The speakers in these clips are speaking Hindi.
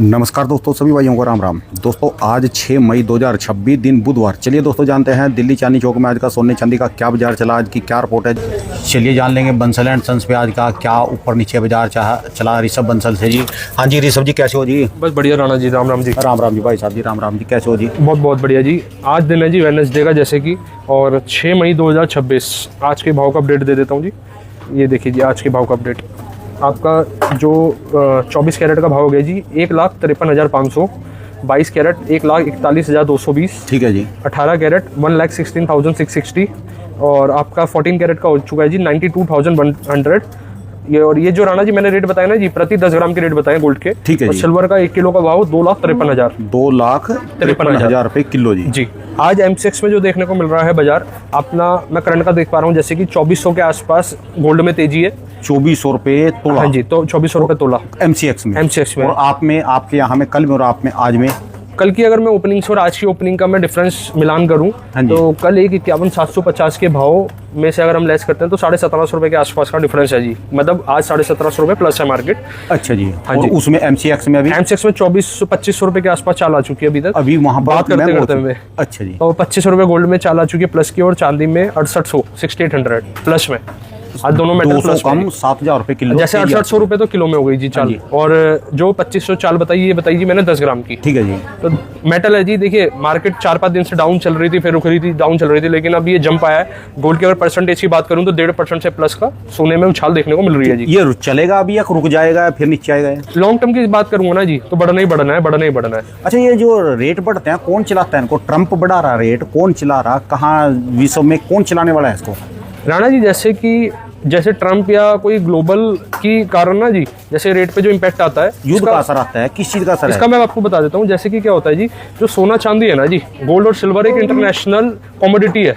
नमस्कार दोस्तों, सभी भाइयों को राम राम। दोस्तों आज 6 मई 2026 दिन बुधवार। चलिए दोस्तों जानते हैं दिल्ली चांदनी चौक में आज का सोने चांदी का क्या बाजार चला, आज की क्या रिपोर्ट है। चलिए जान लेंगे बंसल एंड सन्स पे आज का क्या ऊपर नीचे बाजार चला ऋषभ बंसल से जी। हाँ जी ऋषभ जी, कैसे हो जी? बस बढ़िया राणा जी, राम राम जी। राम राम जी भाई साहब जी, राम राम जी, कैसे हो जी? बहुत बहुत बढ़िया जी। आज दिन है जी वेडनेसडे का, जैसे कि, और 6 मई 2026। आज के भाव का अपडेट दे देता हूँ जी। ये देखिए जी, आज के भाव का अपडेट आपका जो 24 कैरेट का भाव हो गया जी 1,53,500, 22 कैरेट 1,41,220, ठीक है जी। 18 कैरेट 1,16,660 और आपका 14 कैरेट का हो चुका है जी 92,100। ये और ये जो राणा जी मैंने रेट बताया ना जी, प्रति 10 ग्राम के रेट बताए गोल्ड के। ठीक है और जी। सिल्वर का 1 किलो का भाव 2,53,000, 2,53,000 रुपये किलो जी। जी। आज एमसीएक्स में जो देखने को मिल रहा है बाजार अपना, मैं करंट का देख पा रहा हूँ जैसे कि 2400 के आसपास गोल्ड में तेजी है। 2400 रुपये तोला। हाँ जी, तो 2400 रुपये तोला एमसीएक्स में। एमसीएक्स में। और आप में, आपके यहाँ में कल में और आप में आज में, कल की अगर मैं ओपनिंग से और आज की ओपनिंग का मैं डिफरेंस मिलान करूं हाँ जी। तो कल 1,51,750 के भाव में से अगर हम लेस करते हैं तो 1750 रुपये के आसपास का डिफरेंस है जी। मतलब आज 1750 रुपये प्लस है मार्केट। अच्छा जी। हाँ और जी। उसमें एमसीएक्स में अभी एमसीएक्स में 2400-2500 रुपये के आसपास चाल आ चुकी है अभी तक। अभी वहाँ पर बात करते हुए। अच्छा जी। और 2500 रुपये गोल्ड में चाल आ चुकी है प्लस की, और चांदी में 6800 6800 प्लस में। आज दोनों मेटल 200 प्लस कम 7,000 रुपये किलो। जैसे 6800 रुपये तो किलो में हो गई जी चाल। जी। और जो 2500 चाल बताई, ये बताई जी मैंने 10 ग्राम की। ठीक है जी। तो मेटल है जी। देखिए मार्केट 4-5 दिन से डाउन चल रही थी, फिर रुक रही थी, डाउन चल रही थी, लेकिन अब ये जंप आया है। गोल्ड की अगर परसेंटेज की बात करूं तो 1.5% से प्लस का सोने में उछाल देखने को मिल रही है जी। ये चलेगा अभी या रुक जाएगा फिर नीचे आएगा? लॉन्ग टर्म की बात करूंगा ना जी, तो बढ़ना ही बढ़ना है, बढ़ना ही बढ़ना है। अच्छा, ये जो रेट बढ़ते हैं कौन चलाता है इनको? ट्रम्प बढ़ा रहा रेट, कौन चला रहा, कहाँ विश्व में कौन चलाने वाला है इसको? राणा जी जैसे ट्रम्प या कोई ग्लोबल की कारण ना जी, जैसे रेट पे जो इम्पैक्ट आता है, युद्ध का असर आता है, किस चीज का असर इसका है? मैं आपको बता देता हूँ। जैसे कि क्या होता है जी, जो सोना चांदी है ना जी, गोल्ड और सिल्वर एक इंटरनेशनल कमोडिटी है।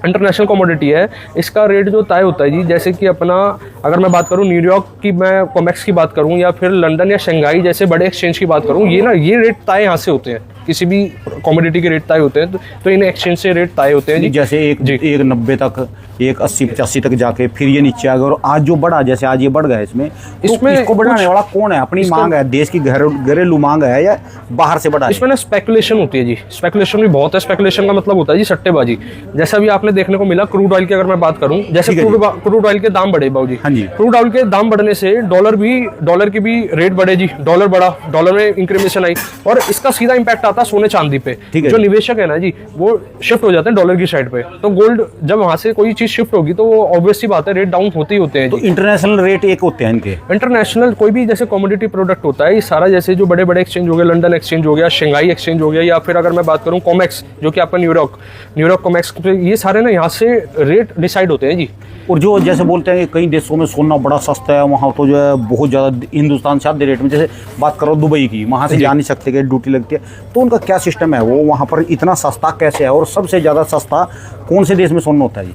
इंटरनेशनल कमोडिटी है। इसका रेट जो तय होता है जी, जैसे कि अपना, अगर मैं बात करूं न्यूयॉर्क की, मैं कॉमेक्स की बात करूं, या फिर लंदन या शंघाई जैसे बड़े एक्सचेंज की बात करूं, ये रेट तय यहाँ से होते हैं। किसी भी कमोडिटी के रेट तय होते हैं तो इन एक्सचेंज से रेट तय होते हैं जी। जैसे एक 90 तक, 180-85 तक जाके फिर ये नीचे आ गया, और आज जो बढ़ा, जैसे आज ये बढ़ गया इसमें इसको बढ़ाने वाला कौन है? अपनी मांग है, देश की घरेलू मांग है, या बाहर से बढ़ा? इसमें ना स्पेकुलेशन होती है जी। स्पेकुलेशन भी बहुत है। स्पेकुलेशन का मतलब होता है जी सट्टेबाजी। जैसा भी आपने देखने को मिला क्रूड ऑयल की अगर मैं बात करूं, जैसे क्रूड ऑयल के दाम बढ़े बाबू जी। हाँ जी। क्रूड ऑयल के दाम बढ़ने से डॉलर की भी रेट बढ़े जी। डॉलर बढ़ा, डॉलर में इंक्रीमेशन आई, और इसका सीधा इंपैक्ट आता है सोने चांदी पे। जो निवेशक है ना जी, वो शिफ्ट हो जाते हैं डॉलर की साइड पे। तो गोल्ड जब वहां से कोई चीज शिफ्ट होगी तो वो ऑब्वियस सी बात है, रेट डाउन होते ही होते हैं। तो इंटरनेशनल रेट एक होते हैं इनके? इंटरनेशनल कोई भी जैसे कमोडिटी प्रोडक्ट होता है, ये सारा जैसे जो बड़े बड़े एक्सचेंज हो गए, लंदन एक्सचेंज हो गया, शंघाई एक्सचेंज हो गया, या फिर अगर मैं बात करूं कॉमेक्स जो कि आपका न्यूयॉर्क कॉमेक्स, ये सारे ना यहाँ से रेट डिसाइड होते हैं जी। और जो जैसे बोलते हैं कि कई देशों में सोना बड़ा सस्ता है, वहाँ तो जो है बहुत ज़्यादा हिंदुस्तान से आधे रेट में, जैसे बात करो दुबई की, वहाँ से जा नहीं सकते कि ड्यूटी लगती है, तो उनका क्या सिस्टम है? वो वहाँ पर इतना सस्ता कैसे है, और सबसे ज़्यादा सस्ता कौन से देश में सोना होता है जी?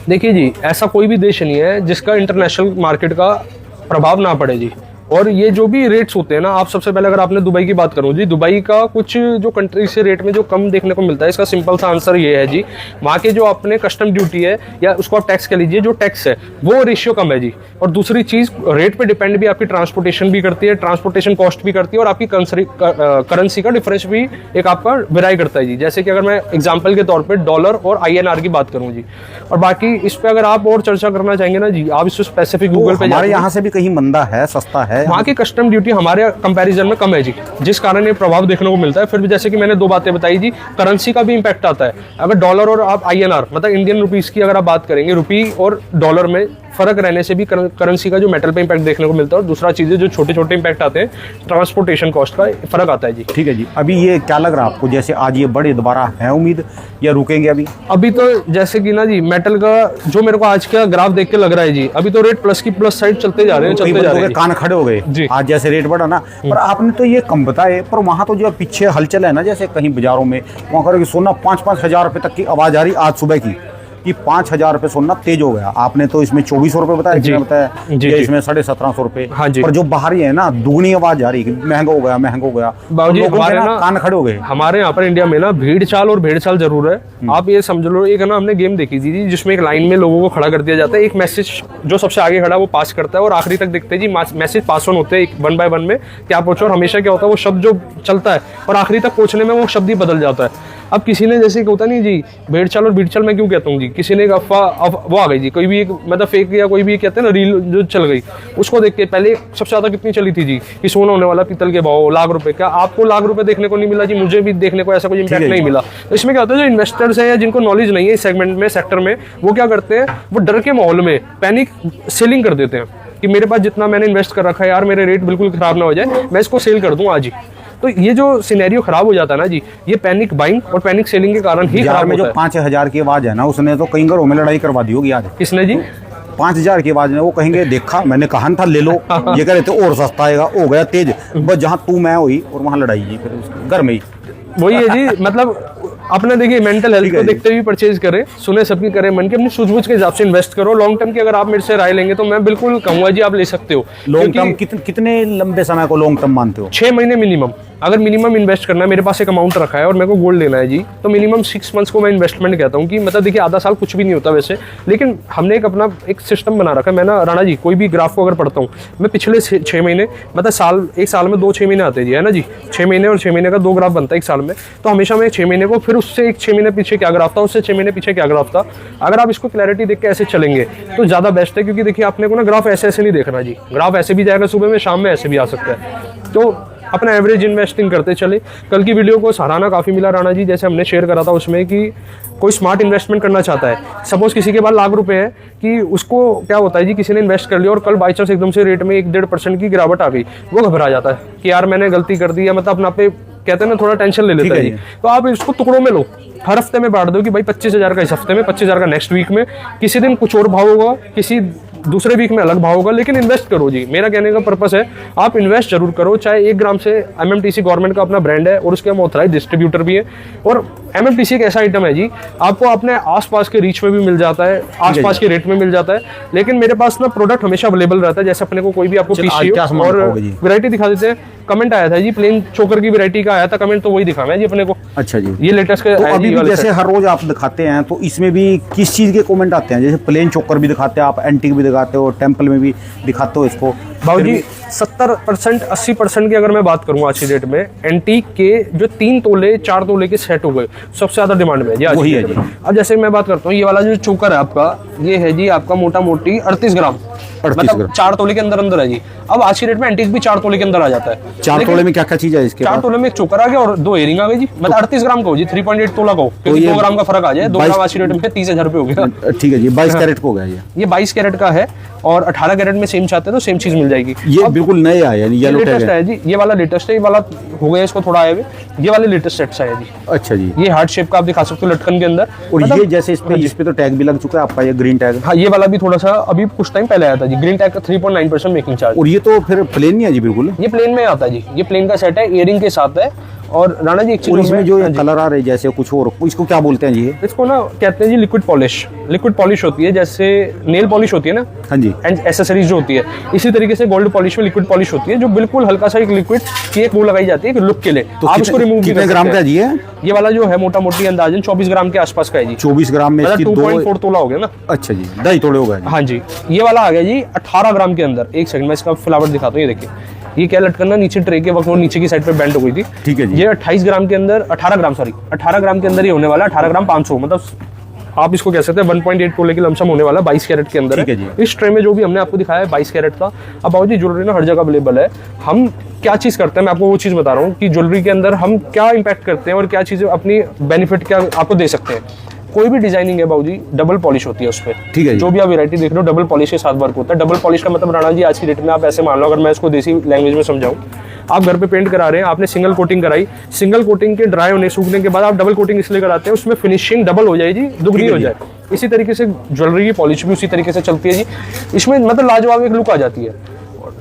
देखिए जी, ऐसा कोई भी देश नहीं है जिसका इंटरनेशनल मार्केट का प्रभाव ना पड़े जी। और ये जो भी रेट्स होते हैं ना, आप सबसे पहले अगर आपने दुबई की बात करूं जी, दुबई का कुछ जो कंट्री से रेट में जो कम देखने को मिलता है, इसका सिंपल सा आंसर ये है जी, वहाँ के जो अपने कस्टम ड्यूटी है, या उसको आप टैक्स कह लीजिए, जो टैक्स है वो रेशियो कम है जी। और दूसरी चीज़, रेट पे डिपेंड भी आपकी ट्रांसपोर्टेशन भी करती है, ट्रांसपोर्टेशन कॉस्ट भी करती है, और आपकी करेंसी का डिफरेंस भी एक आपका वेराई करता है जी। जैसे कि अगर मैं एग्जाम्पल के तौर पर डॉलर और INR की बात करूँ जी, और बाकी इस पर अगर आप और चर्चा करना चाहेंगे ना जी, आप इसको स्पेसिफिक गूगल पे, हमारे यहाँ से भी कहीं मंदा है, सस्ता है? वहाँ की कस्टम ड्यूटी हमारे कंपैरिजन में कम है जी, जिस कारण ये प्रभाव देखने को मिलता है। फिर भी जैसे कि मैंने 2 बातें बताई जी, करेंसी का भी इंपैक्ट आता है। अगर डॉलर और आप INR मतलब इंडियन रुपीस की अगर आप बात करेंगे, रुपी और डॉलर में फर्क रहने से भी करेंसी का जो मेटल पे इंपैक्ट देखने को मिलता है। और दूसरा चीज़ जो छोटे छोटे इंपैक्ट आते हैं, ट्रांसपोर्टेशन कॉस्ट का फर्क आता है जी। ठीक है जी। अभी ये क्या लग रहा है आपको, जैसे आज ये बढ़े दोबारा है उम्मीद, या रुकेंगे अभी तो जैसे कि ना जी, मेटल का जो मेरे को आज का ग्राफ देख के लग रहा है जी, अभी तो रेट प्लस की प्लस साइड चलते जा रहे हैं, चलते जा रहे हैं। कान खड़े हो गए जी, आज जैसे रेट बढ़ा ना। पर आपने तो ये कम बताए, पर वहाँ तो जो पीछे हलचल है ना, जैसे कहीं बाजारों में वहाँ करो कि सोना 5-5 हज़ार रुपये तक की आवाज़ आ रही आज सुबह की, कि 5,000 रुपये सोना तेज हो गया। आपने तो इसमें 2400 रुपये बताया, जी। बताया जी, ये जी। इसमें 1750 रुपये। हाँ जी। पर जो बाहरी है ना, दुगनी आवाज आ रही है, महंगा हो गया, महंगा हो गया। बाबूजी, लोगों के हमारे ना ना कान खड़े हो गए। हमारे यहाँ पर इंडिया में ना भीड़ चाल और भेड़ चाल जरूर है। आप ये समझ लो, एक है ना, हमने गेम देखी थी जिसमें एक लाइन में लोगों को खड़ा कर दिया जाता है, एक मैसेज जो सबसे आगे खड़ा है वो पास करता है और आखिरी तक देखते हैं जी मैसेज पास ऑन होते हैं 1 बाय 1 में क्या पहुंचो। और हमेशा क्या होता है, वो शब्द जो चलता है और आखिरी तक पहुंचने में वो शब्द ही बदल जाता है। अब किसी ने जैसे होता नहीं जी, भेड़ चाल और भीड़ चाल मैं क्यों कहता हूँ जी, किसी ने एक अफवाह वो आ गई जी, कोई भी एक मतलब फेक या कोई भी कहते हैं ना रील जो चल गई, उसको देख के पहले सबसे ज्यादा कितनी चली थी जी कि सोना होने वाला पीतल के भाव लाख रुपए का। आपको लाख रुपए देखने को नहीं मिला जी, मुझे भी देखने को ऐसा कोई इम्पैक्ट नहीं मिला। तो इसमें क्या होता है, जो इन्वेस्टर्स हैं या जिनको नॉलेज नहीं है इस सेगमेंट में, सेक्टर में, वो क्या करते हैं, वो डर के माहौल में पैनिक सेलिंग कर देते हैं कि मेरे पास जितना मैंने इन्वेस्ट कर रखा है यार, मेरे रेट बिल्कुल खराब ना हो जाए, मैं इसको सेल कर दूं आज ही। तो ये जो सिनेरियो खराब हो जाता है ना जी, ये पैनिक बाइंग और पैनिक सेलिंग के कारण ही बाजार खराब में जो होता है। 5,000 की आवाज है ना, उसने तो कई घरों में लड़ाई करवा दी होगी आज। किसने जी? 5,000 की आवाज में वो कहेंगे देखा मैंने कहा था ले लो, ये कह रहे थे और सस्ता आएगा, हो गया तेज, बस जहाँ तू मैं हुई और वहाँ लड़ाई जी, फिर घर में ही। वही है जी, मतलब अपने देखिए मेंटल हेल्थ ठीक को है जी। देखते हुए परचेज करें, सुने सबकी करें मन की, अपनी सूझबूझ के हिसाब से इन्वेस्ट करो। लॉन्ग टर्म की अगर आप मेरे से राय लेंगे तो मैं बिल्कुल कहूंगा जी आप ले सकते हो। लॉन्ग टर्म कितने लंबे समय को लॉन्ग टर्म मानते हो? 6 महीने मिनिमम। अगर मिनिमम इन्वेस्ट करना है, मेरे पास एक अमाउंट रखा है और मेरे को गोल्ड लेना है जी, तो मिनिमम 6 मंथ्स को मैं इन्वेस्टमेंट कहता हूँ कि मतलब देखिए आधा साल कुछ भी नहीं होता वैसे, लेकिन हमने एक अपना एक सिस्टम बना रखा है। मैं ना राणा जी कोई भी ग्राफ को अगर पढ़ता हूँ, मैं पिछले 6 महीने मतलब एक साल में 2 6 महीने आते हैं जी, है ना जी, 6 महीने और 6 महीने का 2 ग्राफ बनता है एक साल में। तो हमेशा मैं 6 महीने को, फिर उससे एक 6 महीने पीछे क्या ग्राफ था, उससे 6 महीने पीछे क्या ग्राफ था, अगर आप इसको क्लैरिटी देख के ऐसे चलेंगे तो ज़्यादा बेस्ट है। क्योंकि देखिए आपने को ना ग्राफ ऐसे नहीं देखना जी, ग्राफ ऐसे भी जाएगा सुबह में, शाम में ऐसे भी आ सकता है। तो अपना एवरेज इन्वेस्टिंग करते चले। कल की वीडियो को सराहना काफ़ी मिला राणा जी, जैसे हमने शेयर करा था उसमें कि कोई स्मार्ट इन्वेस्टमेंट करना चाहता है, सपोज किसी के पास लाख रुपए है, कि उसको क्या होता है जी, किसी ने इन्वेस्ट कर लिया और कल बाई चांस एकदम से रेट में 1-1.5% की गिरावट आ गई, वो घबरा जाता है कि यार मैंने गलती कर दी, या मतलब अपना पे कहते हैं ना थोड़ा टेंशन ले लेता है जी। तो आप इसको टुकड़ों में लो, हर हफ्ते में बांट दो कि भाई 25,000 का इस हफ्ते में, 25,000 का नेक्स्ट वीक में, किसी दिन कुछ और भाव होगा, किसी दूसरे वीक में अलग भाव होगा, लेकिन इन्वेस्ट करो जी। मेरा कहने का पर्पस है आप इन्वेस्ट जरूर करो, चाहे 1 ग्राम से। एमएमटीसी गवर्नमेंट का अपना ब्रांड है और उसके हम ऑथराइज डिस्ट्रीब्यूटर भी है। और एमएमटीसी एक ऐसा आइटम है जी, आपको अपने आसपास के रीच में भी मिल जाता है, आसपास के रेट में मिल जाता है, लेकिन मेरे पास ना प्रोडक्ट हमेशा अवेलेबल रहता है। जैसे अपने को कोई भी आपको पीसी और वैरायटी दिखा देते हैं। कमेंट आया था जी, प्लेन चोकर की वैरायटी का आया था कमेंट, तो वही दिखाना है जी अपने को। अच्छा जी, ये लेटेस्ट तो अभी भी जैसे हर रोज आप दिखाते हैं, तो इसमें भी किस चीज के कमेंट आते हैं? जैसे प्लेन चोकर भी दिखाते हैं आप, एंटीक भी दिखाते हो, टेम्पल में भी दिखाते हो इसको। बाबूजी 70% 80% की अगर मैं बात करूं आज की डेट में, एंटीक के जो 3 तोले 4 तोले के सेट हो गए, सबसे ज्यादा डिमांड में जी आज वही की है डेट जी। में। अब जैसे मैं बात करता हूँ, ये वाला जो चोकर है आपका, ये है जी आपका मोटा मोटी 38 ग्राम, 38 मतलब ग्राम। 4 तोले के अंदर अंदर है जी। अब आज की डेट में एंटीक भी 4 तोले के अंदर आ जाता है। 4 तोले में क्या क्या चीज है इसके 4 तोले में एक चोकर आ गया और 2 इयरिंग आ गई जी, मतलब 38 ग्राम को जी, 3.8 तोला को, क्योंकि 2 ग्राम का फर्क आ जाए, 2 ग्राम आज की डेट में 30,000 रुपये हो गया। ठीक है जी, 22 कैरेट को हो गया ये 22 कैरेट का है, और 18 कैरेट में सेम चाहते हैं तो सेम चीज मिल जाएगी। ये बिल्कुल नए आए यानी ये येलो टैग लेटेस्ट है। है जी, ये वाला लेटेस्ट है, ये वाला हो गया इसको थोड़ा आए हुए, ये वाले लेटेस्ट सेट्स है जी। अच्छा जी, ये हार्ट शेप का आप दिखा सकते हो लटकन के अंदर। और मतलब ये जैसे इस पे तो टैग भी लग चुका है आपका, ये ग्रीन टैग। हाँ, ये वाला भी थोड़ा सा अभी कुछ टाइम पहले आया था जी, ग्रीन टैग का 3.9% मेकिंग चार्ज। और ये तो फिर प्लेन नहीं है जी बिल्कुल? ये प्लेन में आता है जी, ये प्लेन का सेट है, इयरिंग के साथ है। और राणा जी एक चीज और इसमें जो हाँ जी, कलर आ रहे हैं जैसे कुछ और, इसको क्या बोलते हैं जी? ये इसको ना कहते हैं जी लिक्विड पॉलिश। लिक्विड पॉलिश होती है जैसे नेल पॉलिश होती है ना, हाँ जी, एंड एसेसरीज जो होती है, इसी तरीके से गोल्ड पॉलिश में लिक्विड पॉलिश होती है, जो बिल्कुल हल्का सा एक लिक्विड की एक वो लगाई जाती है लुक के लिए। तो आप इसको रिमूव भी कितने कर ग्राम सकते का हैं। जी है? ये वाला जो है मोटा मोटी अंदाजन 24 ग्राम के आसपास का है जी। 24 ग्राम में इसकी मतलब 2। 2.4 तोला हो गया ना। अच्छा जी, 2.5 तोड़े हो गए जी। हाँ जी, ये वाला आ गया जी 18 ग्राम के अंदर। एक सेकंड में इसका फ्लावर दिखाता हूँ, ये देखिए, ये क्या लटकन ना नीचे ट्रे के वक्त वो नीचे की साइड पे बेंड हो गई थी। ठीक है जी। ये 28 ग्राम के अंदर, 18 ग्राम के अंदर ये होने वाला है। 18 ग्राम 500, मतलब आप इसको कह सकते हैं 1.8 तोले की लमसम होने वाला 22 कैरेट के अंदर ठीक है है। जी। इस ट्रे में जो भी हमने आपको दिखाया है 22 कैरेट का। अब बाबूजी ज्वेलरी ना हर जगह अवेलेबल है। हम क्या चीज़ करते हैं, मैं आपको वो चीज़ बता रहा हूँ कि ज्वेलरी के अंदर हम क्या इम्पैक्ट करते हैं और क्या चीज़ें अपनी बेनिफिट क्या आपको दे सकते हैं। कोई भी डिजाइनिंग है बाबूजी, डबल पॉलिश होती है उस पर। ठीक है जी। जो भी आप वैरायटी देख रहे हो डबल पॉलिश के साथ वर्क होता है। डबल पॉलिश का मतलब राणा जी आज की डेट में आप ऐसे मान लो, अगर मैं इसको देसी लैंग्वेज में समझाऊं, आप घर पे पेंट करा रहे हैं, आपने सिंगल कोटिंग कराई, सिंगल कोटिंग के ड्राई होने सूखने के बाद आप डबल कोटिंग इसलिए कराते हैं, उसमें फिनिशिंग डबल हो जाएगी, दुगनी हो जाए। इसी तरीके से ज्वेलरी की पॉलिश भी उसी तरीके से चलती है जी। इसमें मतलब लाजवाब एक लुक आ जाती है।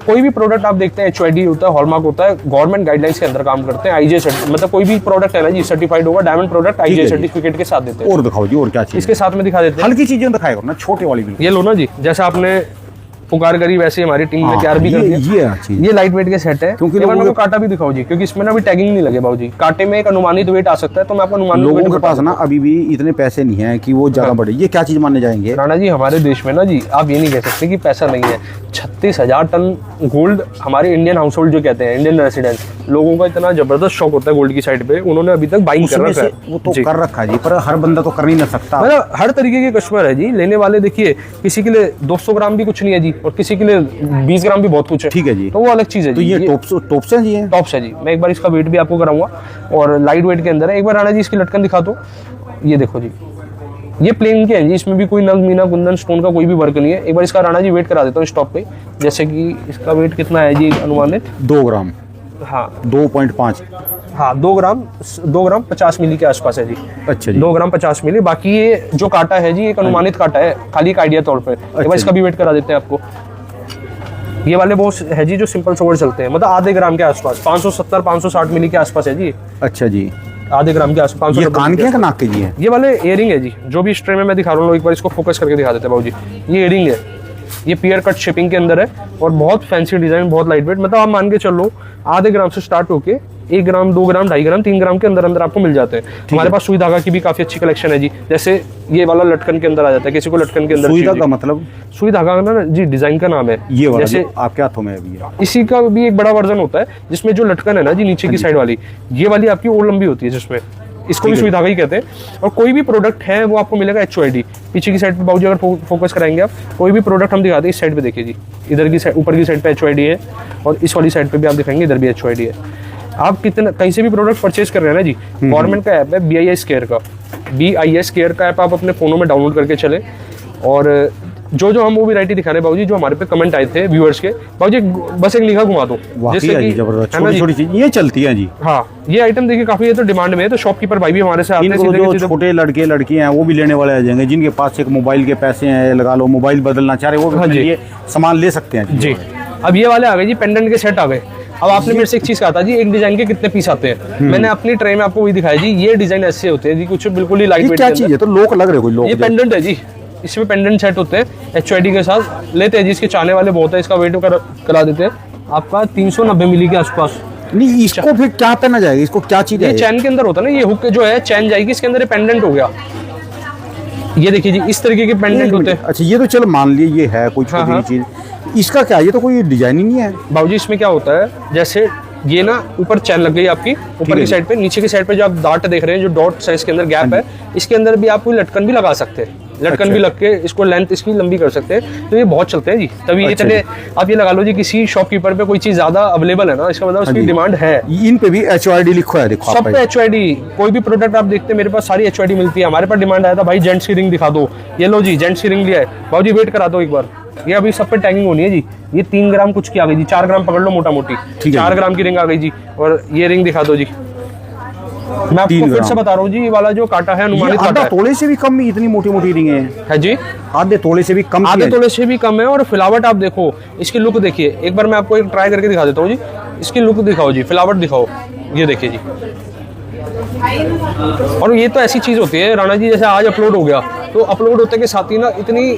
कोई भी प्रोडक्ट आप देखते हैं HYD होता है, हॉलमार्क होता है, गवर्नमेंट गाइडलाइंस के अंदर काम करते हैं। IGI मतलब कोई भी प्रोडक्ट है ना जी सर्टिफाइड होगा, डायमंड प्रोडक्ट है IGI जी। सर्टिफिकेट के साथ देते हैं। और दिखाओ जी, और क्या चीज इसके साथ में दिखा देते हैं, हल्की चीजें दिखाया करो ना, छोटे वाली बिल्कुल। ये लो ना जी, जैसा आपने पुकार करी वैसे हमारी टीम ने तैयार भी कर दिया। ये अच्छी ये लाइट वेट के सेट है, क्योंकि एक बार लोगों मेरे को कांटा भी दिखाओ जी, क्योंकि इसमें ना अभी टैगिंग नहीं लगे बाबू जी। कांटे में एक अनुमानित वेट आ सकता है, तो मैं आपको अनुमानित लोगों वेट के पास ना अभी भी इतने पैसे नहीं है कि वो ज्यादा बढ़े। ये क्या चीज मानने जाएंगे राणा जी, हमारे देश में ना जी आप ये नहीं कह सकते कि पैसा नहीं है। 36,000 टन गोल्ड हमारे इंडियन हाउस होल्ड जो कहते हैं, इंडियन रेसिडेंट लोगों का इतना जबरदस्त शौक होता है गोल्ड की साइड पे, उन्होंने अभी तक बाइंग कर उसमें रखा से है। वो तो जी। कर रखा है जी, पर हर बंदा तो कर नहीं ना सकता। मतलब हर तरीके के कस्टमर है जी, लेने वाले देखिए, किसी के लिए 200 ग्राम भी कुछ नहीं है जी, और किसी के लिए 20 ग्राम भी बहुत कुछ है। ठीक है जी, तो वो अलग चीज है तो जी। ये टॉप्स हैं जी, ये टॉप्स है जी। मैं एक बार इसका वेट भी आपको कराऊंगा, और लाइट वेट के अंदर है। एक बार राणा जी इसकी लटकन दिखा दो। ये देखो जी, ये प्लेन के हैं जी, इसमें भी कोई नग मीना कुंदन स्टोन का कोई भी वर्क नहीं है। एक बार इसका राणा जी वेट करा देता हूँ स्टॉप पे, जैसे कि इसका वेट कितना है जी अनुमानित। 2 ग्राम, हाँ 2.5। हाँ 2 ग्राम 50 मिली के आसपास है जी। अच्छा जी, 2 ग्राम 50 मिली। बाकी ये जो काटा है जी एक अनुमानित काटा है, खाली एक आइडिया तौर पे। एक बार इसका भी वेट करा देते हैं आपको। ये वाले वो है जी जो सिंपल सोवर चलते हैं, मतलब आधे ग्राम के आसपास, 570-560 मिली के आसपास है जी। अच्छा जी, आधे ग्राम के आसपास। ये कान के हैं कि नाक के जी हैं? ये वाले इयरिंग है जी, जो भी इस ट्रे में मैं दिखा रहा हूँ, एक बार इसको फोकस करके दिखा देते हैं बाबू जी। ये इयरिंग है, ये पियर कट शिपिंग के अंदर है, और बहुत फैंसी डिजाइन, बहुत लाइट वेट। मतलब आप मान के चलो आधे ग्राम से स्टार्ट होके 1 ग्राम, 2 ग्राम, 2.5 ग्राम, 3 ग्राम के अंदर अंदर आपको मिल जाते हैं। हमारे पास सुई धागा की भी काफी अच्छी कलेक्शन है जी। जैसे ये वाला लटकन के अंदर आ जाता है, किसी को लटकन के अंदर सुई चाहिए धागा जी। मतलब सुई धागा ना जी डिजाइन का नाम है। ये वाला जैसे जो आपके हाथों में है अभी ये। इसी का भी एक बड़ा वर्जन होता है, जिसमें जो लटकन है ना जी नीचे की साइड वाली, ये वाली आपकी और लंबी होती है, जिसमें इसको भी सुई धागा ही कहते हैं। और कोई भी प्रोडक्ट है वो आपको मिलेगा HYD। पीछे की साइड पे बाबूजी अगर फोकस कराएंगे आप, कोई भी प्रोडक्ट हम दिखाते हैं, इस साइड पे देखिए जी, इधर की साइड, ऊपर की साइड पे HYD है, और इस वाली साइड पे भी आप दिखाएंगे, इधर भी HYD है। आप कितना कहीं से भी प्रोडक्ट परचेज कर रहे हैं ना जी, गवर्नमेंट का ऐप है BIS केयर का, BIS केयर का ऐप आप अपने फोनों में डाउनलोड करके चले। और जो जो हम वो वैरायटी दिखा रहे हैं बाबूजी, जो हमारे पे कमेंट आए थे व्यूअर्स के, बाबूजी बस एक लिखा घुमा दो, वाकई है जी, जबरदस्त है ना छोटी जी। छोटी चीज ये चलती है जी। हाँ ये आइटम देखिए काफी है तो डिमांड में है, तो शॉपकीपर भाई भी हमारे से आते हैं इनको सीधे के जो सीधे। छोटे लड़के लड़कियां हैं वो भी लेने वाले आ जाएंगे, जिनके पास एक मोबाइल के पैसे हैं, लगा लो मोबाइल बदलना चाह रहे वो भी हाँ अपने जी। लिए सामान ले सकते हैं जी। अब ये वाले आ गए जी, पेंडेंट के सेट आ गए। अब आपने मेरे से एक चीज कहा था जी, एक डिजाइन के कितने पीस आते हैं, मैंने अपनी ट्रे में आपको वही दिखाया जी। ये डिजाइन ऐसे होते हैं जी, कुछ बिल्कुल ही लाइट ये वेट। क्या चीज है? तो लोग लग रहे कोई लोग ये पेंडेंट है जी, इसमें पेंडेंट सेट होते हैं HYD के साथ, लेते हैं जी। इसके चाहने वाले बहुत है, इसका वेट करा देते हैं आपका 390 मिली के आसपास। नहीं, इसको फिर क्या पहना जाएगा? इसको क्या चीज ये है? चैन के अंदर होता है ना, ये हुक जो है चैन जाएगी, इसके अंदर पेंडेंट हो गया। ये देखिए जी, इस तरीके के पेंडेंट होते हैं। अच्छा, ये तो चलो मान लिए ये है कोई छोटी हाँ। चीज, इसका क्या? ये तो कोई डिजाइन ही नहीं है बाबूजी। इसमें क्या होता है, जैसे ये ना ऊपर चैन लग गई आपकी ऊपर की साइड पे, नीचे की साइड पे जो आप डार्ट देख रहे हैं, जो डॉट है इसके अंदर गैप है, इसके अंदर भी आप कोई लटकन भी लगा सकते हैं। लटकन भी लग के इसको लेंथ इसकी लंबी कर सकते हैं, तो ये बहुत चलते हैं जी। तभी ये चले, आप ये लगा लो जी, किसी शॉपकीपर पे कोई चीज ज्यादा अवेलेबल है ना, इसका मतलब उसकी डिमांड है। इन पे भी HYD लिखा है, देखो सब पे HYD। कोई भी प्रोडक्ट आप देखते हैं मेरे पास सारी HYD मिलती है। हमारे पास डिमांड आया था भाई जेंट्स की रिंग दिखा दो, ये लो जी जेंट्स की रिंग लिया है बाबूजी, वेट करा दो एक बार। ये अभी सब पे टैगिंग होनी है जी। ये 3 ग्राम कुछ की आ गई जी, 4 ग्राम पकड़ लो मोटा मोटी, 4 ग्राम की रिंग आ गई जी। और ये रिंग दिखा दो जी, मैं आपको फिर से बता रहा हूँ जी, ये वाला जो काटा है अनुमानित काटा आधा है। तोले से भी कम में इतनी मोटी मोटी रिंग है जी, आधे तोले से भी कम की आधे है। तोले से भी कम है। और फिलावट आप देखो, इसकी लुक देखिए एक बार, मैं आपको एक ट्राई करके दिखा देता हूँ जी। इसकी लुक दिखाओ जी, फिलावट दिखाओ, ये देखिए जी। और ये तो ऐसी चीज होती है राणा जी, जैसे आज अपलोड हो गया, तो अपलोड होते के साथ ही ना इतनी,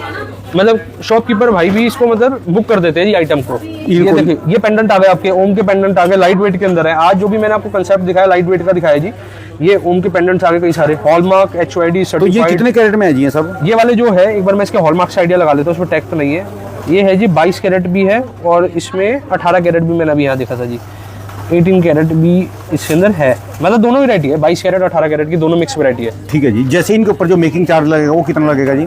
मतलब शॉपकीपर भाई भी इसको मतलब बुक कर देते हैं जी आइटम को। ये देखिए, ये पेंडेंट आ गए आपके, ओम के पेंडेंट आ गए, लाइट वेट के अंदर है। आज जो भी मैंने आपको कंसेप्ट दिखाया लाइट वेट का दिखाया जी, ये ओम के पेंडेंट्स आ गए कई सारे, हॉलमार्क HYD तो ये सर्टिफाइड। कितने कैरेट में है जी ये सब? ये वाले जो है, एक बार मैं इसके हॉलमार्क से आइडिया लगा लेता हूँ, उसमें टैग तो नहीं है। ये है जी 22 कैरेट भी है, और इसमें 18 कैरेट भी मैंने अभी यहाँ देखा था जी, 18 कैरेट भी इसके अंदर है। मतलब दोनों वैरायटी है, 22 कैरेट 18 कैरेट की दोनों मिक्स वैरायटी है। ठीक है जी। जैसे इनके ऊपर जो मेकिंग चार्ज लगेगा वो कितना लगेगा जी?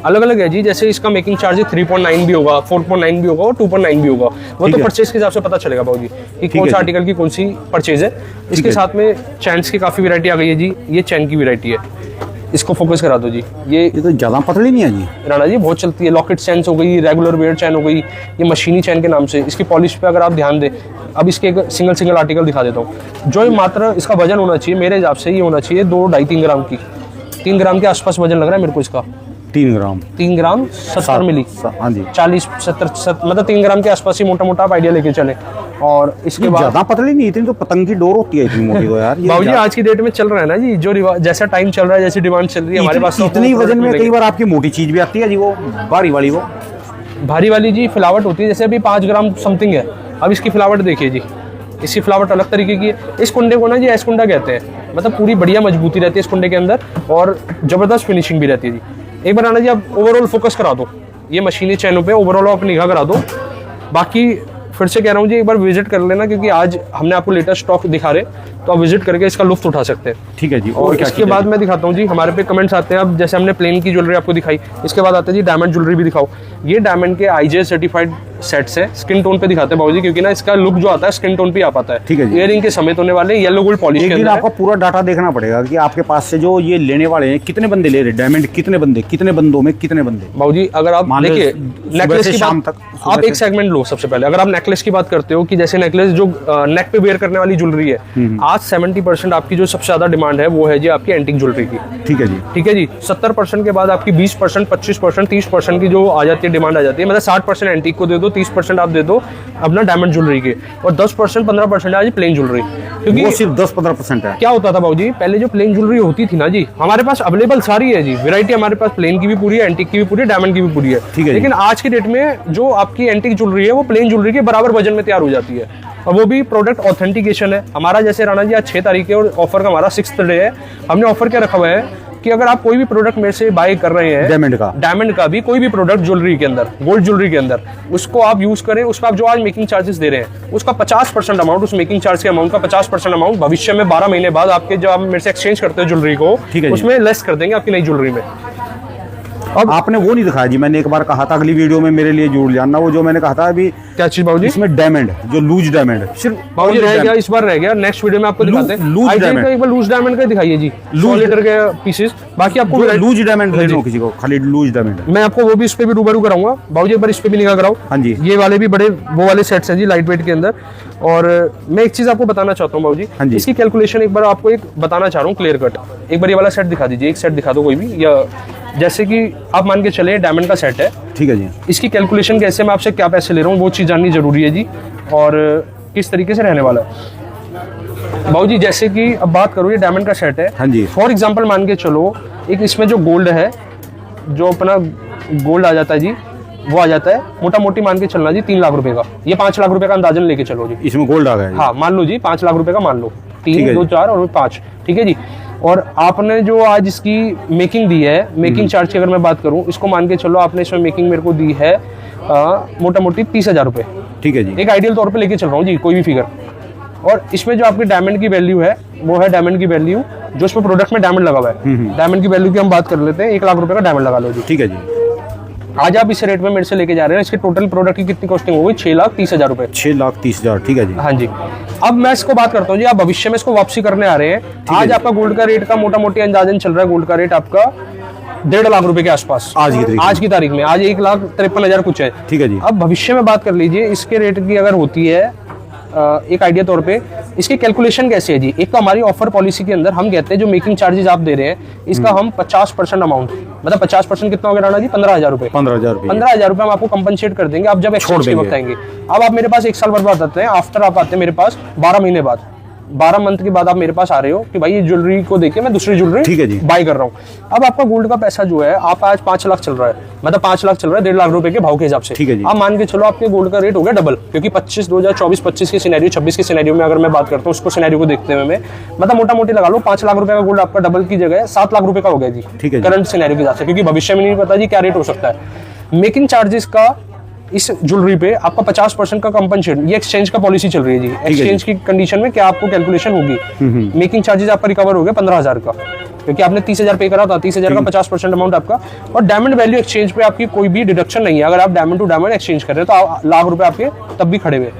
अलग अलग है जी, जैसे इसका मेकिंग चार्ज 3.9 भी होगा, 4.9 भी होगा, और 2.9 भी होगा। वो तो परचेज के हिसाब से पता चलेगा बाबूजी कि कौन सा आर्टिकल की कौन सी परचेज है। इसके साथ में चैन्स की काफी वैरायटी आ गई है जी। ये चैन की वैरायटी है, इसको फोकस करा दो जी। ये तो ज्यादा पतली नहीं है जी राणा जी, बहुत चलती है। लॉकेट चैन हो गई, रेगुलर वेयर चैन हो गई, ये मशीनी चैन के नाम से। इसकी पॉलिश पे अगर आप ध्यान दें, अब इसके एक सिंगल आर्टिकल दिखा देता हूँ। जो मात्र इसका वजन होना चाहिए मेरे हिसाब से, ये होना चाहिए 2-2.5-3 ग्राम की, 3 ग्राम के आसपास वजन लग रहा है मेरे को इसका। 3 ग्राम 3 ग्राम 70 मिली, हाँ जी। 40-70 मतलब 3 ग्राम के आसपास ही मोटा मोटा आप आइडिया लेके चले। और इसके बाद ज्यादा पतली नहीं, इतनी तो पतंग की डोर होती है इतनी मोटी तो यार। बाबूजी आज की डेट में चल रहा है ना जी, जो जैसा टाइम चल रहा है, जैसी डिमांड चल रही है हमारे पास, इतनी वजन में कई बार आपकी मोटी चीज भी आती है जी, वो भारी वाली, वो भारी वाली जी फिलावट होती है। जैसे अभी 5 ग्राम समथिंग है, अब इसकी फिलावट देखिए जी, इसकी फ्लावट अलग तरीके की है। इस कुंडे को ना जी एस कुंडा कहते हैं, मतलब पूरी बढ़िया मजबूती रहती है इस कुंडे के अंदर और जबरदस्त फिनिशिंग भी रहती है जी। एक बार आना जी आप ओवरऑल फोकस करा दो ये मशीनी चैनों पे, ओवरऑल आप निगाह करा दो। बाकी फिर से कह रहा हूँ जी एक बार विजिट कर लेना, क्योंकि आज हमने आपको लेटेस्ट स्टॉक दिखा रहे, तो आप विजिट करके इसका लुत्फ उठा सकते हैं। ठीक है जी। और इसके बाद मैं दिखाता हूँ जी, हमारे पे कमेंट्स आते हैं। अब जैसे हमने प्लेन की ज्वेलरी आपको दिखाई, इसके बाद आता है जी डायमंड ज्वेलरी भी दिखाओ। ये डायमंड के IJ सर्टिफाइड सेट्स है, स्किन टोन पे दिखाते हैं बाबूजी, क्योंकि ना इसका लुक जो आता है स्किन टोन पे आ पाता है। ठीक है जी। इयरिंग के समेत होने वाले येलो गोल्ड पॉलिश के अंदर आपको पूरा डाटा देखना पड़ेगा कि आपके पास से जो ये लेने वाले हैं कितने बंदे ले रहे हैं, डायमंड कितने बंदे, कितने बंदों में कितने बंदे। बाबूजी अगर आप देखिए नेकलेस की शाम बात, तक आप एक सेगमेंट लो सबसे पहले। अगर आप नेकलेस की बात करते हो कि जैसे नेकलेस जो नेक पे वेयर करने वाली ज्वेलरी है, आज 70% आपकी जो सबसे ज्यादा डिमांड है वो है जी आपकी एंटीक ज्वेलरी की। ठीक है जी। ठीक है जी। 70% के बाद आपकी 20%, 25%, 30% की जो आ जाती है डिमांड आ जाती है। मतलब 60% एंटीक को दे दो, 30% आप दे दो अपना डायमंड ज्वेलरी के, और 10% 15% आज प्लेन ज्वेलरी। क्योंकि वो सिर्फ 10-15% है। क्या होता था बाबूजी, पहले जो प्लेन ज्वेलरी होती थी ना जी, हमारे पास अवेलेबल सारी है जी, वैरायटी हमारे पास प्लेन की भी पूरी है, एंटीक की भी पूरी है, डायमंड की भी पूरी है। ठीक है। लेकिन आज की डेट में जो आपकी एंटीक ज्वेलरी है वो प्लेन ज्वेलरी के बराबर वजन में तैयार हो जाती है, और वो भी प्रोडक्ट ऑथेंटिकेशन है हमारा। जैसे राणा जी आज 6 तारीख है और ऑफर का हमारा 6th डे है। हमने ऑफर क्या रखा हुआ है कि अगर आप कोई भी प्रोडक्ट मेरे से बाय कर रहे हैं, डायमंड का भी कोई भी प्रोडक्ट ज्वेलरी के अंदर, गोल्ड ज्वेलरी के अंदर, उसको आप यूज करें, उसका आप जो आज मेकिंग चार्जेस दे रहे हैं उसका 50% अमाउंट, उस मेकिंग चार्ज के अमाउंट का 50% अमाउंट भविष्य में 12 महीने बाद आपके जो आप मेरे से एक्सचेंज करते हो ज्वेलरी को, उसमें लेस कर देंगे आपकी नई ज्वेलरी में। अब आपने वो नहीं दिखाया जी, मैंने एक बार कहा था अगली वीडियो में मेरे लिए जरूर जानना, वो जो मैंने कहा था अभी। क्या चीज बाबूजी? इसमें डायमंड, जो लूज डायमंड सिर्फ बाबूजी रह गया, इस बार रह गया, नेक्स्ट वीडियो में आपको दिखाते हैं। लूज डायमंड, एक बार लूज डायमंड का दिखाइए जी, 100 लीटर के पीसेस। बाकी आपको लूज डायमंड खरीदो किसी को, खाली लूज डायमंड मैं आपको वो भी इस पे भी रूबरू कराऊंगा बाबूजी, एक बार इस पे भी निगाह कराओ। हाँ जी। ये वाले भी बड़े वो वाले सेट्स हैं जी, लाइट वेट के अंदर। और मैं एक चीज आपको बताना चाहता हूँ बाबूजी, हाँ जी। इसकी कैलकुलेशन एक बार आपको एक बताना चाह रहा हूँ क्लियर कट। एक बार ये वाला सेट दिखा दीजिए, एक सेट दिखा दो कोई भी, या जैसे कि आप मान के चले डायमंड का सेट है। ठीक है जी। इसकी कैलकुलेशन कैसे, मैं आपसे क्या पैसे ले रहा हूँ वो चीज़ जाननी जरूरी है जी, और किस तरीके से रहने वाला है बाबूजी। जैसे कि अब बात करो, ये डायमंड का सेट है। हाँ जी। फॉर एग्जांपल मान के चलो, एक इसमें जो गोल्ड है, जो अपना गोल्ड आ जाता है जी, वो आ जाता है मोटा मोटी मान के चलना जी 3 लाख रुपए का। ये 5 लाख रुपए का अंदाजन लेके चलो जी, इसमें गोल्ड आ गया जी। हाँ मान लो जी 5 लाख रुपए का मान लो, 3, 2, 4 और 5। ठीक है जी। और आपने जो आज इसकी मेकिंग दी है, मेकिंग चार्ज की अगर मैं बात करूं, इसको मान के चलो आपने इसमें मेकिंग मेरे को दी है मोटा मोटी 30,000 रुपए। ठीक है जी। एक आइडियल तौर पे लेके चल रहा हूँ जी, कोई भी फिगर। और इसमें जो आपकी डायमंड की वैल्यू है वो है डायमंड की वैल्यू, जो इसमें प्रोडक्ट में डायमंड लगा हुआ है, डायमंड की वैल्यू की हम बात कर लेते हैं। 1 लाख रुपए का डायमंड लगा लो जी। ठीक है जी। आज आप इस रेट में मेरे से लेके जा रहे हैं, इसके टोटल प्रोडक्ट की कितनी कॉस्टिंग होगी? 6,30,000 रुपए। 6,30,000। ठीक है जी। हाँ जी। अब मैं इसको बात करता हूँ जी, आप भविष्य में इसको वापसी करने आ रहे हैं। आज आपका गोल्ड का रेट का मोटा मोटी अंदाजन चल रहा है, गोल्ड का रेट आपका 1.5 लाख रुपए के आसपास आज की तारीख में। आज 1,53,000 कुछ है। ठीक है जी। अब भविष्य में बात कर लीजिए, इसके रेट की अगर होती है एक आइडिया तौर पे, इसकी कैलकुलेशन कैसे है जी? एक तो हमारी ऑफर पॉलिसी के अंदर हम कहते हैं जो मेकिंग चार्जेस आप दे रहे हैं, इसका हम 50% अमाउंट, मतलब 50% कितना हो गया राणा जी? 15,000 रुपए। 15,000 रुपए हम आपको कंपनसेट कर देंगे, आप जब एक्सचेंज के वक्त आएंगे। अब आप मेरे पास 1 साल बाद आते हैं, आफ्टर आप आते हैं मेरे पास 12 महीने बाद, 12 मंथ के बाद आप मेरे पास आ रहे हो कि भाई ये ज्वेलरी को देखिए मैं दूसरी ज्वेलरी बाय कर रहा हूँ। अब आपका गोल्ड का पैसा जो है, आप आज 5 लाख चल रहा है, मतलब 5 लाख चल रहा है 1.5 लाख रुपए के भाव के हिसाब से। ठीक है जी। आप मान के चलो आपके गोल्ड का रेट हो गया डबल, क्योंकि 2024-25 के सिनेरियो, 26 के सिनेरियो में अगर मैं बात करता हूँ, उसको सिनेरियो को देखते हुए मैं मतलब मोटा मोटी लगा लो 5 लाख रुपए का गोल्ड आपका डबल की जगह 7 लाख रुपए का हो गया जी। ठीक है। करंट सिनेरियो के हिसाब से, क्योंकि भविष्य में नहीं पता जी क्या रेट हो सकता है। मेकिंग चार्जेस का इस ज्वेलरी पे आपका 50% का कंपनसेट, ये एक्सचेंज का पॉलिसी चल रही है जी। एक्सचेंज की कंडीशन में क्या आपको कैलकुलेशन होगी? मेकिंग चार्जेस आपका रिकवर हो गया 15,000 का, क्योंकि आपने 30,000 पे करा था, 30,000 का 50% अमाउंट आपका। और डायमंड वैल्यू एक्सचेंज पे आपकी कोई भी डिडक्शन नहीं है। अगर आप डायमंड टू डायमंड एक्सचेंज कर रहे हो तो लाख रुपए आपके तब भी खड़े हुए,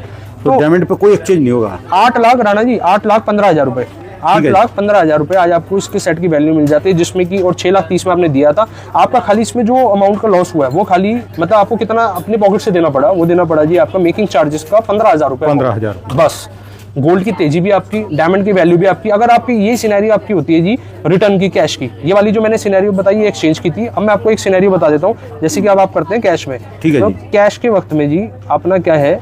तो डायमंड पे कोई एक्सचेंज नहीं होगा। 8 लाख राणा जी, 8,15,000 रुपए, 8,15,000 रुपए आज आपको इसके सेट की वैल्यू मिल जाती है, जिसमें कि और 6,30,000 में आपने दिया था। आपका खाली इसमें जो अमाउंट का लॉस हुआ है वो खाली मतलब आपको कितना अपने पॉकेट से देना पड़ा? वो देना पड़ा जी आपका मेकिंग चार्जेस का 15,000 रुपए। 15,000 बस। गोल्ड की तेजी भी आपकी, डायमंड की वैल्यू भी आपकी। अगर आपकी ये सिनेरियो आपकी होती है जी रिटर्न की, कैश की, ये वाली जो मैंने सिनेरियो बताई है एक्सचेंज की थी, अब मैं आपको एक सिनेरियो बता देता हूँ। जैसे कि अब आप करते हैं कैश में, ठीक है तो जी। कैश के वक्त में जी अपना क्या है,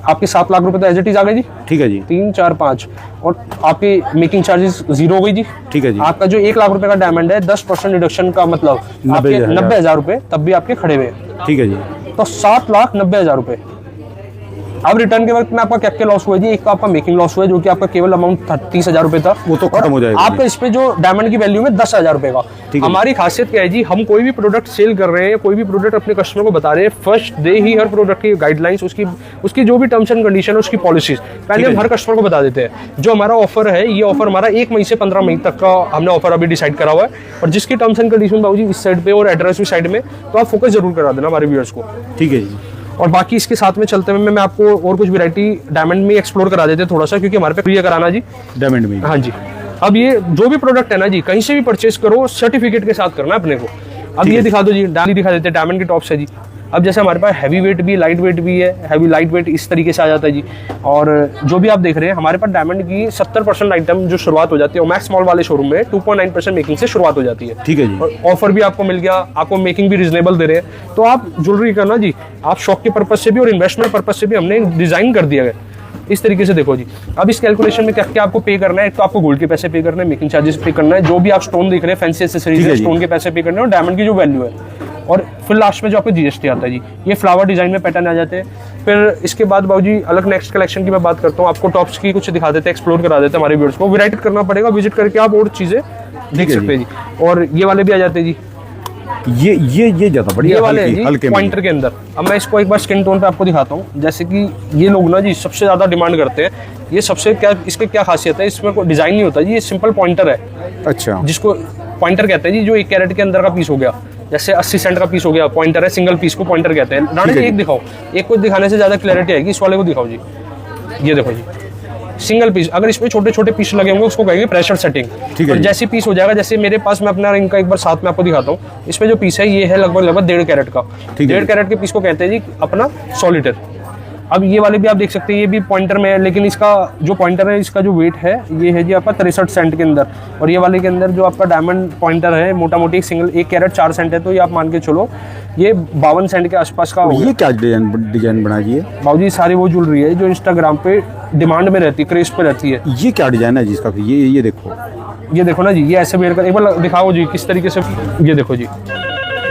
आपके 7 लाख रुपए तो एज इट इज आ गए जी, ठीक है जी। 3, 4, 5, और आपकी मेकिंग चार्जेस 0 हो गई जी। ठीक है जी। आपका जो 1 लाख रुपए का डायमंड है, 10% डिडक्शन का मतलब 90,000 रुपए तब भी आपके खड़े हुए, ठीक है जी। तो 7,90,000 रुपए। अब रिटर्न के वक्त में आपका क्या क्या लॉस हुआ जी, एक तो आपका मेकिंग लॉस हुआ है जो कि आपका केवल अमाउंट 30,000 रुपए था, वो तो खत्म हो जाएगा आपका इस पे जो डायमंड की वैल्यू में 10,000 रुपए का। ठीक है। हमारी खासियत क्या है जी, हम कोई भी प्रोडक्ट सेल कर रहे हैं, कोई भी प्रोडक्ट अपने कस्टमर को बता रहे हैं, फर्स्ट डे ही हर प्रोडक्ट की गाइडलाइंस, उसकी जो भी टर्म्स एंड कंडीशन है, उसकी पॉलिसीज पहले हम हर कस्टमर को बता देते हैं। जो हमारा ऑफर है, ये ऑफर हमारा 1 मई से 15 मई तक का हमने ऑफर अभी डिसाइड करा हुआ है, और जिसकी टर्म्स एंड कंडीशन बाबू जी इस साइड पे और एड्रेस भी साइड में, तो आप फोकस जरूर करा देना हमारे व्यूअर्स को। ठीक है जी। और बाकी इसके साथ में चलते हुए मैं आपको और कुछ वैरायटी डायमंड में एक्सप्लोर करा देते हैं थोड़ा सा, क्योंकि हमारे पे फ्री है कराना जी डायमंड में। हाँ जी। अब ये जो भी प्रोडक्ट है ना जी, कहीं से भी परचेस करो, सर्टिफिकेट के साथ करना है अपने को। अब ये दिखा दो जी, डाली दिखा देते हैं, डायमंड के टॉप से जी। अब जैसे हमारे पास हैवी वेट भी, लाइट वेट भी है, हैवी लाइट वेट इस तरीके से आ जाता है जी। और जो भी आप देख रहे हैं हमारे पास डायमंड की 70% आइटम जो शुरुआत हो जाती है, मैक्स मॉल वाले शोरूम में 2.9% मेकिंग से शुरुआत हो जाती है। ठीक है जी। और ऑफर भी आपको मिल गया, आपको मेकिंग भी रिजनेबल दे रहे हैं। तो आप ज्वेलरी करना जी, आप शौक के पर्पज से भी और इन्वेस्टमेंट पर्पज से भी हमने डिजाइन कर दिया है इस तरीके से। देखो जी, अब इस कैलकुलेशन में क्या क्या आपको पे करना है, तो आपको गोल्ड के पैसे पे करना है, मेकिंग चार्जेस पे करना है, जो भी आप स्टोन देख रहे हैं, फैंसी एक्सेसरीज है, स्टोन के पैसे पे करने हैं, और डायमंड की जो वैल्यू है, और फिर लास्ट में जो आपको जीएसटी आता है जी। ये फ्लावर डिजाइन में पैटर्न आ जाते हैं। फिर इसके बाद बाबूजी अलग नेक्स्ट कलेक्शन की मैं बात करता हूँ, आपको टॉप्स की कुछ दिखा देते हैं, एक्सप्लोर करा देते हैं हमारे व्यूअर्स को। विजिट करना पड़ेगा, विजिट करके आप और चीजें देख सकते हैं जी। और ये वाले भी आ जाते हैं जी, ये ज्यादा बढ़िया, ये वाले हैं जी हल्के पॉइंटर के अंदर। अब मैं इसको एक बार स्किन टोन पे आपको दिखाता हूँ। जैसे कि ये लोग ना जी सबसे ज्यादा डिमांड करते हैं, ये सबसे क्या, इसके क्या खासियत है, इसमें कोई डिजाइन नहीं होता जी, ये सिंपल पॉइंटर है। अच्छा। जिसको पॉइंटर कहते हैं जी, जो 1 कैरेट के अंदर का पीस हो गया, जैसे 80 सेंट का पीस हो गया, पॉइंटर है, सिंगल पीस को पॉइंटर कहते हैं। राणा जी एक दिखाओ, एक को दिखाने से ज्यादा क्लैरिटी आएगी, इस वाले को दिखाओ जी। ये देखो जी, सिंगल पीस, अगर इसमें छोटे छोटे पीस लगे होंगे उसको कहेंगे प्रेशर सेटिंग। ठीक है। और जैसे पीस हो जाएगा, जैसे मेरे पास, मैं अपना रिंग का एक बार साथ में आपको दिखाता हूँ। इसमें जो पीस है ये है लगभग 1.5 कैरेट का। 1.5 कैरेट के पीस को कहते हैं जी अपना सॉलिटर। अब ये वाले भी आप देख सकते हैं, ये भी पॉइंटर में है, लेकिन इसका जो पॉइंटर है, इसका जो वेट है ये है जी आपका 63 सेंट के अंदर। और ये वाले के अंदर जो आपका डायमंड पॉइंटर है, मोटा मोटी सिंगल 1 कैरेट 4 सेंट है, तो ये आप मान के चलो ये 52 सेंट के आसपास का होगा। ये क्या डिजाइन बना जी? बाबूजी सारी वो ज्वेलरी है जो इंस्टाग्राम पे डिमांड में रहती है, क्रेज पे रहती है। ये क्या डिजाइन है जिसका? ये देखो, ये देखो ना जी, ये ऐसे वेयर कर, एक बार दिखाओ जी किस तरीके से। ये देखो जी,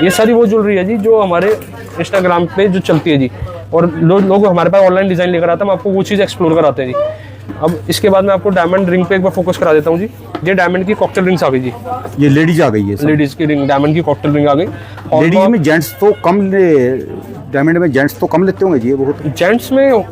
ये सारी वो ज्वेलरी है जी जो हमारे इंस्टाग्राम पे जो चलती है जी, और लोग हमारे पास ऑनलाइन डिजाइन लेकर आते हैं, हम आपको वो चीज़ एक्सप्लोर कराते हैं जी। अब इसके बाद मैं आपको डायमंड रिंग पे एक बार फोकस करा देता हूँ जी। ये डायमंड की कॉकटेल रिंग्स आ गई जी, ये लेडीज आ गई है। लेडीज की रिंग, डायमंड की कॉकटेल रिंग आ गई। लेडीज में जेंट्स तो कम डायमंड में जेंट्स तो कम लेते होंगे जी, ये बहुत। जेंट्स में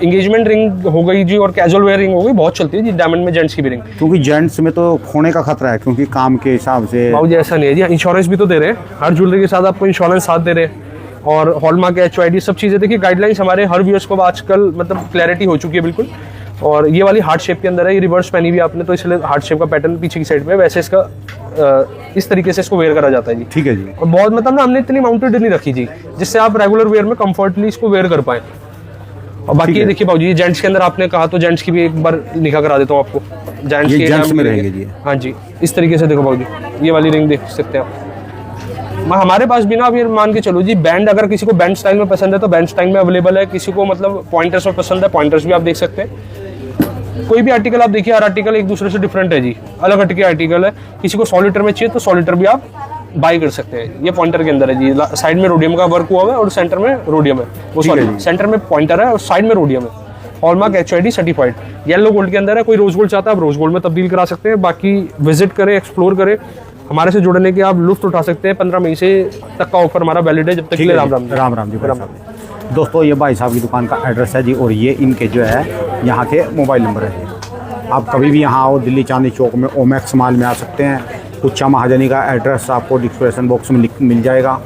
एंगेजमेंट रिंग हो गई जी, और कैजुअल वेयर रिंग हो गई, बहुत चलती है जी डायमंड में जेंट्स की भी रिंग। क्योंकि जेंट्स में तो खोने का खतरा है, क्योंकि काम के हिसाब से। बाबू जी ऐसा नहीं है जी, इंश्योरेंस भी तो दे रहे हैं, हर ज्वेलरी के साथ आपको इंश्योरेंस साथ दे रहे हैं, और हॉलमार्क HYD सब चीज़ें। देखिए गाइडलाइंस हमारे हर व्यूअर्स को आजकल मतलब क्लैरिटी हो चुकी है बिल्कुल। और ये वाली हार्ट शेप के अंदर है, ये रिवर्स पहनी हुई आपने, तो इसलिए हार्ट शेप का पैटर्न पीछे की साइड में, वैसे इसका इस तरीके से इसको वेयर करा जाता है जी। ठीक है जी। और बहुत मतलब ना हमने इतनी माउंटेड नहीं रखी जी, जिससे आप रेगुलर वेयर में कंफर्टली इसको वेयर कर पाए। और बाकी ये देखिए बाबूजी, जेंट्स के अंदर आपने कहा तो जेंट्स की भी एक बार निकाह करा देता हूँ आपको। जेंट्स ये जेंट्स में रहेंगे जी। हाँ जी, इस तरीके से देखो बाबूजी, ये वाली रिंग देख सकते हैं आप। हमारे पास भी ना, अब ये मान के चलो जी, बैंड अगर किसी को बैंड स्टाइल में पसंद है तो बैंड स्टाइल में अवेलेबल है, किसी को मतलब पॉइंटर्स में पसंद है, पॉइंटर्स भी आप देख सकते हैं। कोई भी आर्टिकल आप देखिए, हर आर्टिकल एक दूसरे से डिफरेंट है जी, अलग हटके आर्टिकल है। किसी को सॉलिटर में चाहिए तो सॉलिटर भी आप बाई कर सकते हैं। ये पॉइंटर के अंदर है जी, साइड में रोडियम का वर्क हुआ है और सेंटर में रोडियम है, वो सॉरी सेंटर में पॉइंटर है और साइड में रोडियम है। Hallmark HYD certified yellow gold के अंदर है। कोई रोज गोल्ड चाहता है आप रोज गोल्ड में तब्दील करा सकते हैं। बाकी विजिट करें, एक्सप्लोर करें, हमारे से जुड़ने के आप लुत्फ उठा सकते हैं। 15 मई से तक का ऑफर हमारा वैलिड है, जब तक के लिए। राम राम राम राम जी। दोस्तों ये भाई साहब की दुकान का एड्रेस है जी, और ये इनके जो है यहाँ के मोबाइल नंबर है। आप कभी भी यहाँ आओ, दिल्ली चांदनी चौक में ओमैक्स मॉल में आ सकते हैं। कुच्चा महाजनी का एड्रेस आपको डिस्क्रिप्शन बॉक्स में मिल जाएगा।